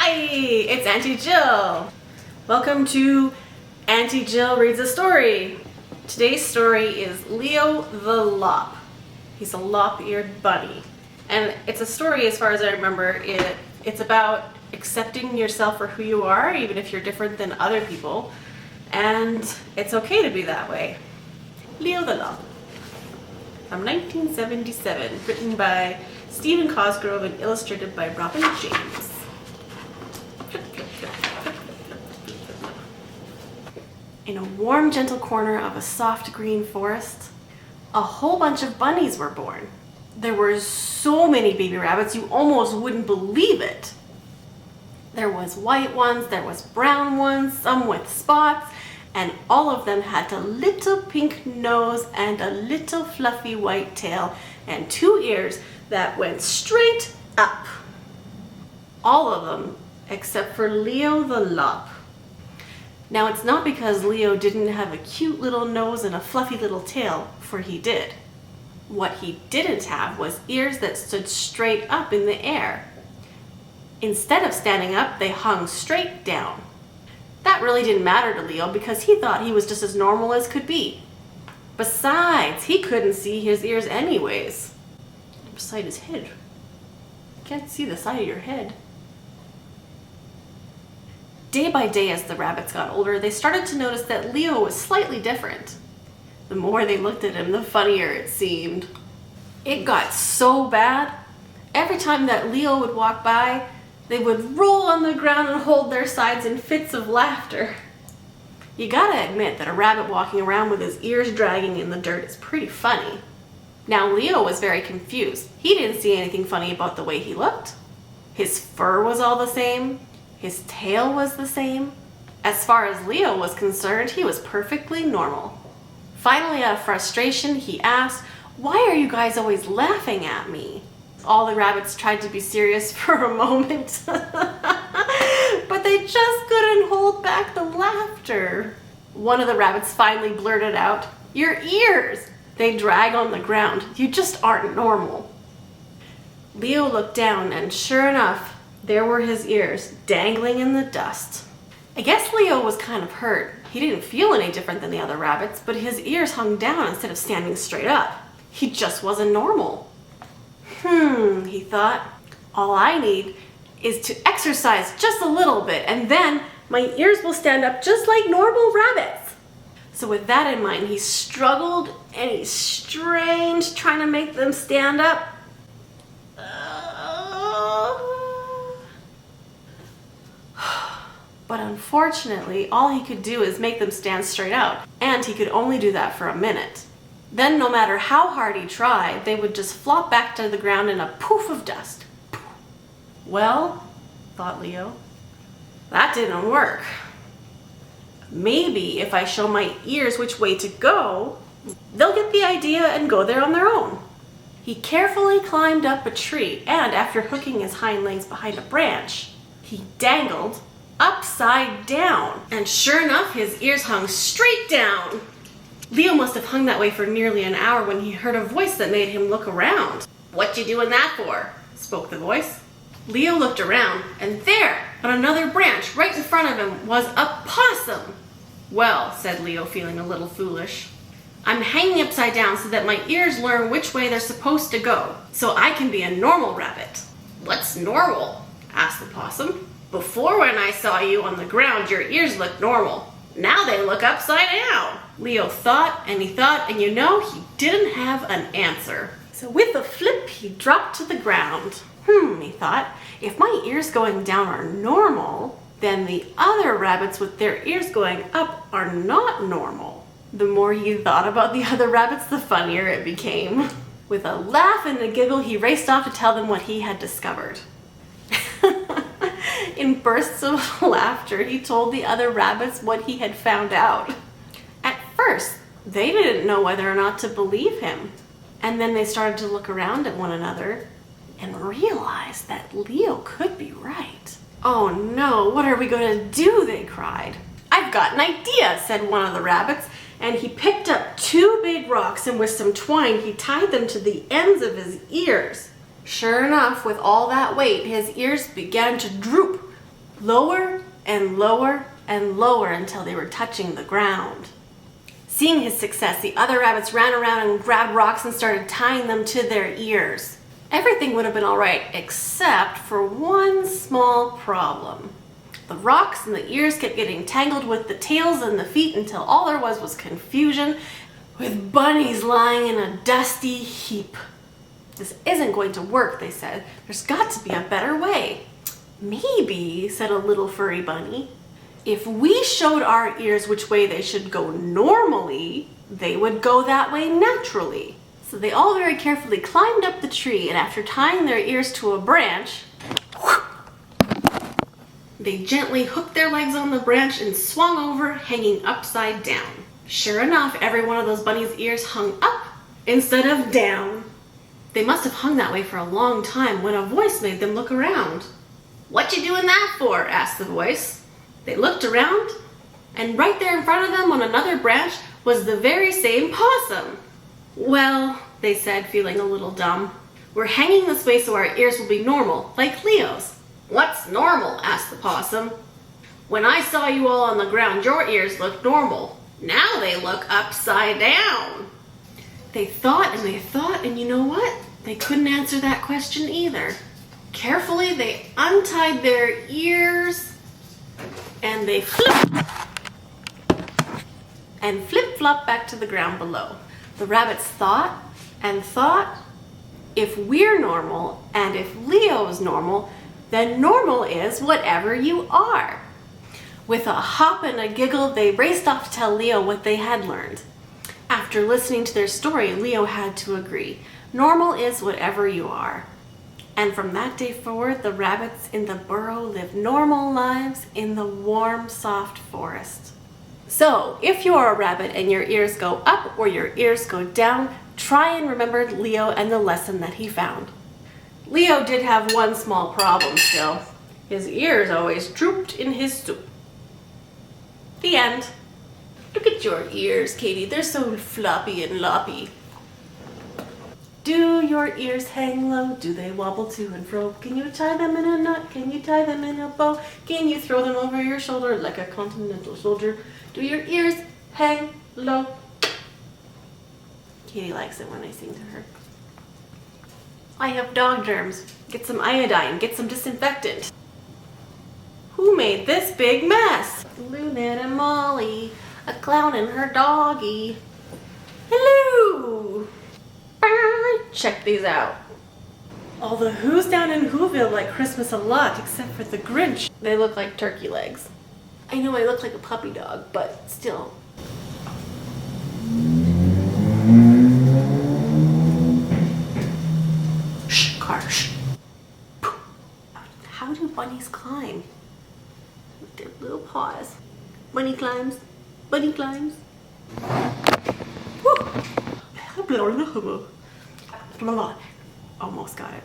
Hi, it's Auntie Jill. Welcome to Auntie Jill Reads a Story. Today's story is Leo the Lop. He's a lop-eared bunny. And it's a story, as far as I remember, it's about accepting yourself for who you are, even if you're different than other people. And it's okay to be that way. Leo the Lop. From 1977, written by Stephen Cosgrove and illustrated by Robin James. In a warm, gentle corner of a soft green forest, a whole bunch of bunnies were born. There were so many baby rabbits you almost wouldn't believe it. There was white ones, there was brown ones, some with spots, and all of them had a little pink nose and a little fluffy white tail and 2 ears that went straight up. All of them except for Leo the Lop. Now, it's not because Leo didn't have a cute little nose and a fluffy little tail, for he did. What he didn't have was ears that stood straight up in the air. Instead of standing up, they hung straight down. That really didn't matter to Leo because he thought he was just as normal as could be. Besides, he couldn't see his ears anyways. Beside his head. You can't see the side of your head. Day by day, as the rabbits got older, they started to notice that Leo was slightly different. The more they looked at him, the funnier it seemed. It got so bad, every time that Leo would walk by, they would roll on the ground and hold their sides in fits of laughter. You gotta admit that a rabbit walking around with his ears dragging in the dirt is pretty funny. Now, Leo was very confused. He didn't see anything funny about the way he looked. His fur was all the same. His tail was the same. As far as Leo was concerned, he was perfectly normal. Finally, out of frustration, he asked, "Why are you guys always laughing at me?" All the rabbits tried to be serious for a moment, but they just couldn't hold back the laughter. One of the rabbits finally blurted out, "Your ears! They drag on the ground. You just aren't normal." Leo looked down, and sure enough, there were his ears dangling in the dust. I guess Leo was kind of hurt. He didn't feel any different than the other rabbits, but his ears hung down instead of standing straight up. He just wasn't normal. He thought, all I need is to exercise just a little bit, and then my ears will stand up just like normal rabbits. So with that in mind, he struggled and he strained, trying to make them stand up. But unfortunately, all he could do is make them stand straight out, and he could only do that for a minute. Then, no matter how hard he tried, they would just flop back to the ground in a poof of dust. Well, thought Leo, that didn't work. Maybe if I show my ears which way to go, they'll get the idea and go there on their own. He carefully climbed up a tree, and after hooking his hind legs behind a branch, he dangled upside down. And sure enough, his ears hung straight down. Leo must have hung that way for nearly an hour when he heard a voice that made him look around. "What you doing that for?" spoke the voice. Leo looked around, and there, on another branch right in front of him, was a possum. "Well," said Leo, feeling a little foolish, "I'm hanging upside down so that my ears learn which way they're supposed to go, so I can be a normal rabbit." "What's normal?" asked the possum. "Before, when I saw you on the ground, your ears looked normal. Now they look upside down." Leo thought, and he he didn't have an answer. So with a flip, he dropped to the ground. He thought, if my ears going down are normal, then the other rabbits with their ears going up are not normal. The more he thought about the other rabbits, the funnier it became. With a laugh and a giggle, he raced off to tell them what he had discovered. In bursts of laughter, he told the other rabbits what he had found out. At first, they didn't know whether or not to believe him. And then they started to look around at one another and realized that Leo could be right. "Oh no, what are we going to do?" they cried. "I've got an idea," said one of the rabbits, and he picked up 2 big rocks, and with some twine, he tied them to the ends of his ears. Sure enough, with all that weight, his ears began to droop. lower and lower and lower until they were touching the ground. Seeing his success, the other rabbits ran around and grabbed rocks and started tying them to their ears. Everything would have been all right except for one small problem. The rocks and the ears kept getting tangled with the tails and the feet until all there was confusion, with bunnies lying in a dusty heap. This isn't going to work, they said. There's got to be a better way. Maybe, said a little furry bunny, if we showed our ears which way they should go normally, they would go that way naturally. So they all very carefully climbed up the tree, and after tying their ears to a branch, they gently hooked their legs on the branch and swung over, hanging upside down. Sure enough, every one of those bunnies' ears hung up instead of down. They must have hung that way for a long time when a voice made them look around. "What you doing that for?" asked the voice. They looked around, and right there in front of them on another branch was the very same possum. "Well," they said, feeling a little dumb, "we're hanging this way so our ears will be normal, like Leo's." "What's normal?" asked the possum. "When I saw you all on the ground, your ears looked normal. Now they look upside down." They thought, and you know what? They couldn't answer that question either. Carefully, they untied their ears, and they flip-flopped back to the ground below. The rabbits thought and thought, if we're normal and if Leo's normal, then normal is whatever you are. With a hop and a giggle, they raced off to tell Leo what they had learned. After listening to their story, Leo had to agree. Normal is whatever you are. And from that day forward, the rabbits in the burrow lived normal lives in the warm, soft forest. So, if you're a rabbit and your ears go up or your ears go down, try and remember Leo and the lesson that he found. Leo did have one small problem still. His ears always drooped in his soup. The end. Look at your ears, Katie. They're so floppy and loppy. Do your ears hang low? Do they wobble to and fro? Can you tie them in a knot? Can you tie them in a bow? Can you throw them over your shoulder like a continental soldier? Do your ears hang low? Katie likes it when I sing to her. I have dog germs. Get some iodine. Get some disinfectant. Who made this big mess? Lunette and Molly, a clown and her doggy. Hello! Check these out. All the Who's down in Whoville like Christmas a lot, except for the Grinch. They look like turkey legs. I know I look like a puppy dog, but still. Shh, car, shh. How do bunnies climb? With their little paws. Bunny climbs. Bunny climbs. Woo! Almost got it.